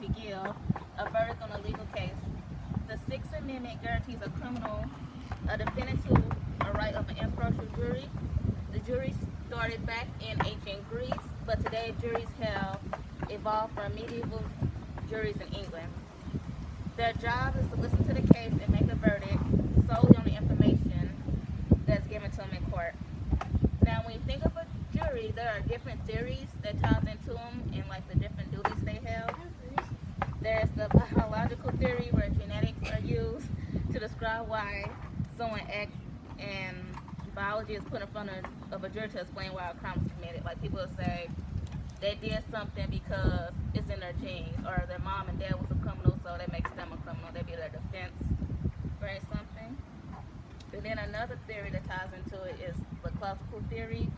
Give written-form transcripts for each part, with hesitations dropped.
to give a verdict on a legal case. The Sixth Amendment guarantees a criminal a defendant to a right of an impartial jury. The jury started back in ancient Greece, but today juries have evolved from medieval juries in England. Their job is to listen to the case and make a verdict solely on the information that's given to them in court. Now, when you think of a jury, there are different theories that ties into them and like the different duties they have. There's the biological theory where genetics are used to describe why someone acts, and biology is put in front of a jury to explain why a crime was committed. Like people will say they did something because it's in their genes, or their mom and dad was a criminal, so that makes them a criminal. That'd be their defense for something. And then another theory that ties into it is the classical theory.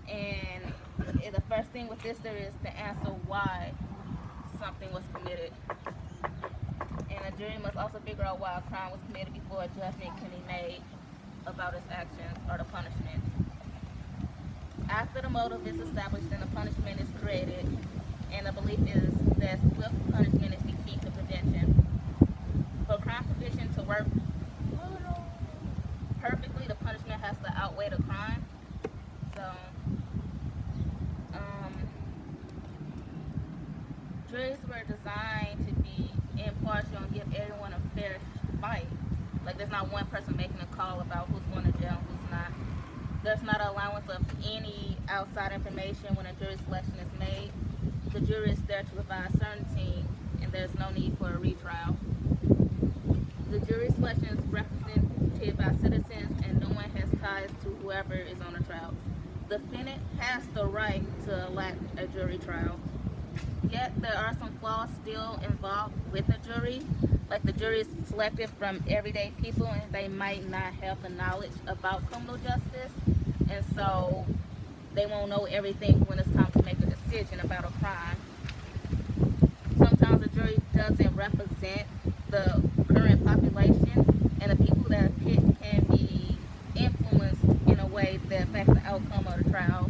And the first thing with this theory is to answer why something was committed. And a jury must also figure out why a crime was committed before a judgment can be made about its actions or the punishment. After the motive is established and the punishment is created, and the belief is that swift punishment is the key to prevention. For crime prevention to work perfectly, the punishment has to outweigh the crime. So, juries were designed to be impartial and give everyone a fair fight. Like there's not one person making a call about who's going to jail and who's not. There's not an allowance of any outside information when a jury selection is made. The jury is there to provide certainty, and there's no need for a retrial. The jury selection is represented by citizens, and no one has ties to whoever is on the trial. The defendant has the right to elect a jury trial. Yet there are some flaws still involved with the jury. Like the jury is selected from everyday people, and they might not have the knowledge about criminal justice, and so they won't know everything when it's time to make a decision about a crime. Sometimes the jury doesn't represent the current population, and the people that are picked can be influenced in a way that affects the outcome of the trial.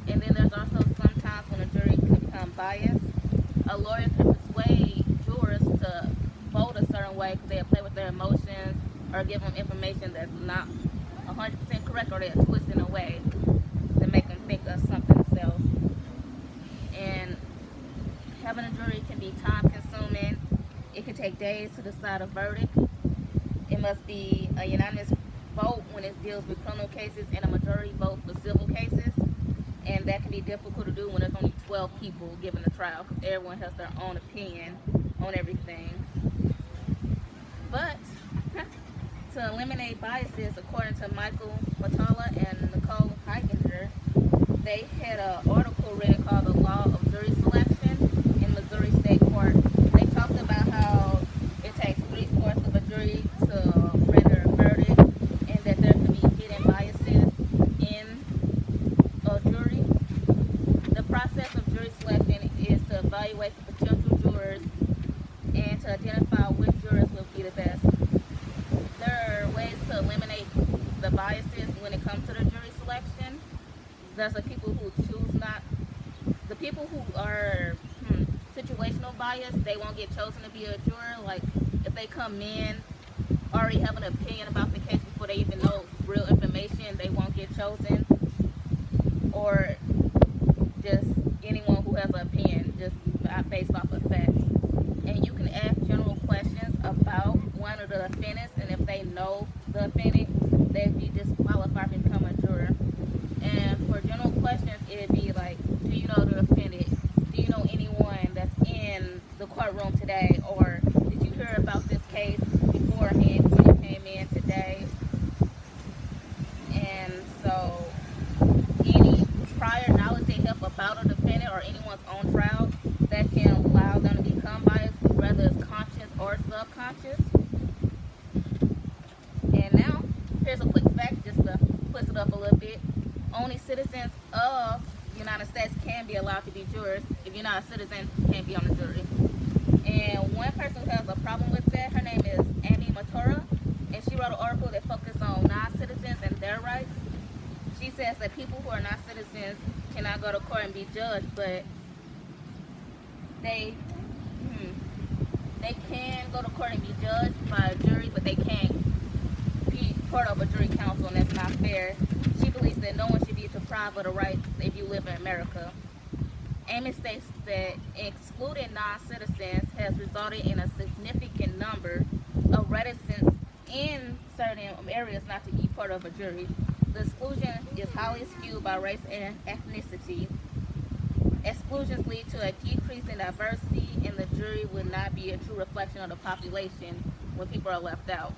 And then there's also sometimes when a jury can become biased. A lawyer can persuade jurors to vote a certain way because they'll play with their emotions or give them information that's not 100% correct, or they'll twist in a way to make them think of something themselves. And having a jury can be time consuming. It can take days to decide a verdict. It must be a unanimous vote when it deals with criminal cases and a majority vote for civil cases. And that can be difficult to do when there's only 12 people giving the trial, because everyone has their own opinion on everything. But to eliminate biases, according to Michael Matala and Nicole Heidinger, they had an article written called The Law of Jury Selection in Missouri State Court. They talked about how it takes 3/4 of a jury to render a verdict, and that there can be hidden biases in a jury. The process of jury selection is to evaluate the potential jurors and to identify which jurors will be the best. There are ways to eliminate the biases when it comes to the jury selection. There's the people who choose not, the people who are situational bias, they won't get chosen to be a juror. Like if they come in already have an opinion about the case before they even know real information, they won't get chosen. Or just anyone who has an opinion just based off of facts. And you can ask general questions about one of the defendants, and if they know the defendant, they'd be disqualified from becoming a juror. And for general questions, it'd be like, do you know the defendant? Do you know anyone that's in the courtroom today? Or did you hear about this case beforehand when you came in today? And so any prior knowledge they have about a defendant or anyone's own trial, that can allow them to become biased, whether it's conscious or subconscious. And now, here's a quick fact just to twist it up a little bit. Only citizens of the United States can be allowed to be jurors. If you're not a citizen, you can't be on the jury. And one person who has a problem with that, her name is Amy Matura, and she wrote an article that focused on non-citizens and their rights. She says that people who are not citizens cannot go to court and be judged, but they They can go to court and be judged by a jury, but they can't be part of a jury council, and that's not fair. She believes that no one should be deprived of the rights if you live in America. Amy states that excluding non-citizens has resulted in a significant number of reticence in certain areas not to be part of a jury. The exclusion is highly skewed by race and ethnicity. Exclusions lead to a decrease in diversity, and the jury would not be a true reflection of the population when people are left out.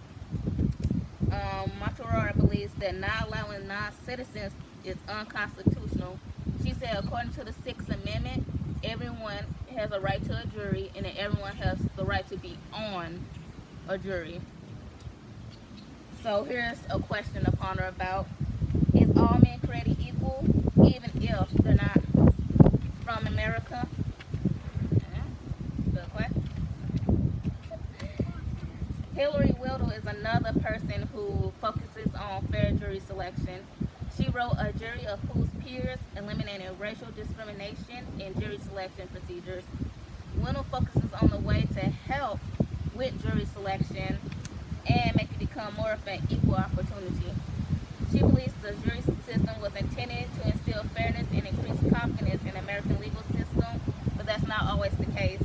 Monterora believes that not allowing non-citizens is unconstitutional. She said, according to the Sixth Amendment, everyone has a right to a jury, and that everyone has the right to be on a jury. So here's a question to ponder about. Is all men created equal, even if they're not from America? Good question. Hillary Weddle is another person who focuses on fair jury selection. She wrote A Jury of Whose Peers, Eliminating Racial Discrimination in Jury Selection Procedures. Weddle focuses on the way to help with jury selection and make it become more of an equal opportunity. She believes the jury system was intended to instill fairness and increase confidence in the American legal system, but that's not always the case.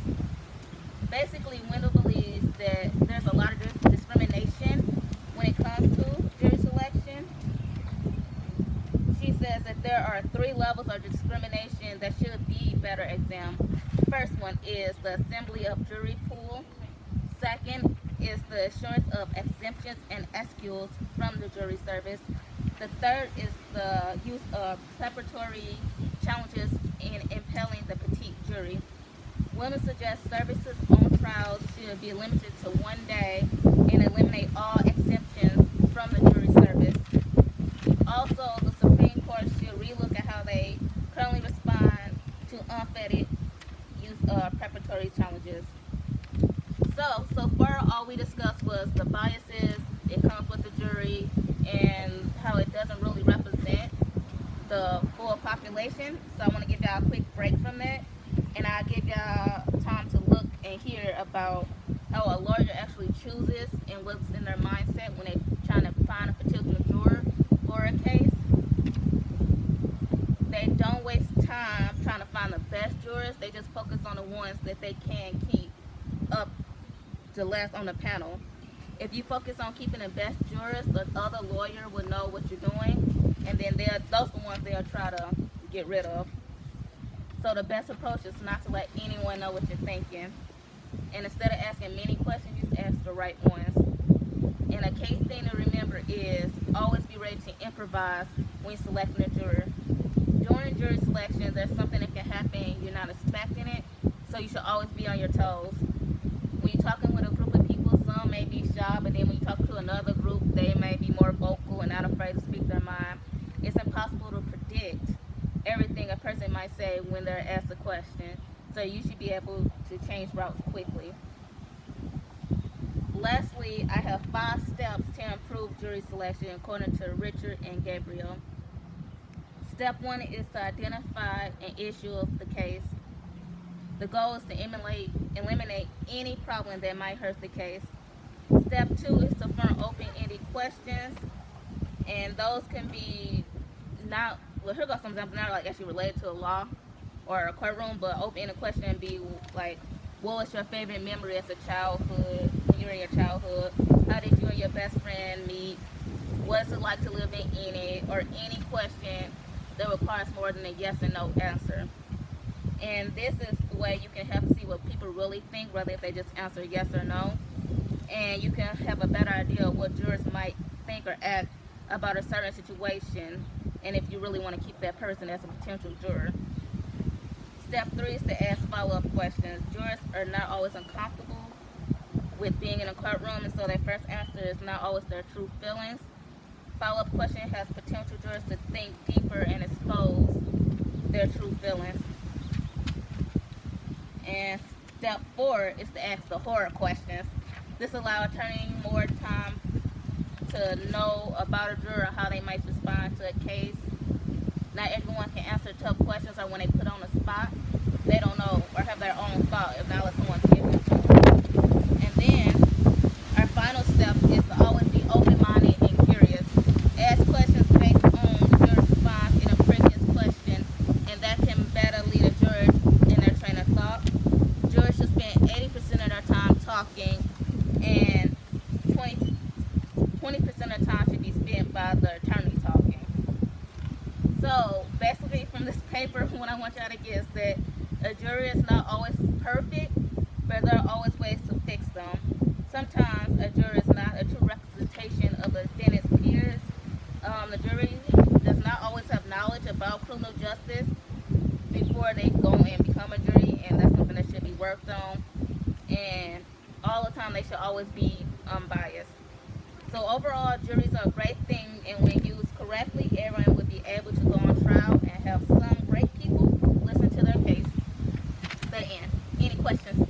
Basically, Weddle believes that there's a lot of discrimination when it comes to jury selection. She says that there are 3 levels of discrimination that should be better examined. First one is the assembly of jury pool. Second is the assurance of exemptions and excuses from the jury service. The third is the use of preparatory challenges in impelling the petite jury. Weddle suggests services on trials should be limited to 1 day and eliminate all exemptions from the jury service. Also, the Supreme Court should relook at how they currently respond to unfettered use of preparatory challenges. So far all we discussed was the biases it comes with the jury and how it doesn't really represent the full population. So I want to give y'all a quick break from that, and I'll give y'all time to look and hear about how a lawyer actually chooses and what's in their mindset when they're trying to find a particular juror for a case. They don't waste time trying to find the best jurors. They just focus on the ones that they can keep up to last on the panel. If you focus on keeping the best jurors, the other lawyer will know what you're doing, and then those are the ones they'll try to get rid of. So the best approach is not to let anyone know what you're thinking. And instead of asking many questions, just ask the right ones. And a key thing to remember is always be ready to improvise when selecting a juror. During jury selection, there's something that can happen you're not expecting it, so you should always be on your toes. When you're talking with a group of people, some may be shy, but then when you talk to another group, they may be more vocal and not afraid to speak their mind. It's impossible to predict everything a person might say when they're asked a question, so you should be able to change routes quickly. Lastly, I have 5 steps to improve jury selection according to Richard and Gabriel. Step 1 is to identify an issue of the case. The goal is to eliminate any problem that might hurt the case. Step 2 is to form open-ended questions, and those can be not, well, here goes some examples, not like actually related to a law or a courtroom, but open-ended question be like, what was your favorite memory as a childhood, when you were in your childhood? How did you and your best friend meet? What's it like to live in it? Or any question that requires more than a yes and no answer. And this is the way you can help see what people really think, whether if they just answer yes or no. And you can have a better idea of what jurors might think or act about a certain situation, and if you really want to keep that person as a potential juror. Step 3 is to ask follow-up questions. Jurors are not always uncomfortable with being in a courtroom, and so their first answer is not always their true feelings. Follow-up question has potential jurors to think deeper and expose their true feelings. And step 4 is to ask the horror questions. This allows attorney more time to know about a juror, how they might respond to a case. Not everyone can answer tough questions, or when they put on the spot, they don't know or have their own thought if not let someone give it to them. paper what I want y'all to get is that a jury is not always perfect, but there are always ways to fix them. Sometimes a jury is not a true representation of the defendant's peers. The jury does not always have knowledge about criminal justice before they go and become a jury, and that's something that should be worked on. And all the time, they should always be unbiased. So overall, juries are a great thing, and when used correctly, everyone would be able to go on trial and have some great people listen to their case. The end. Any questions?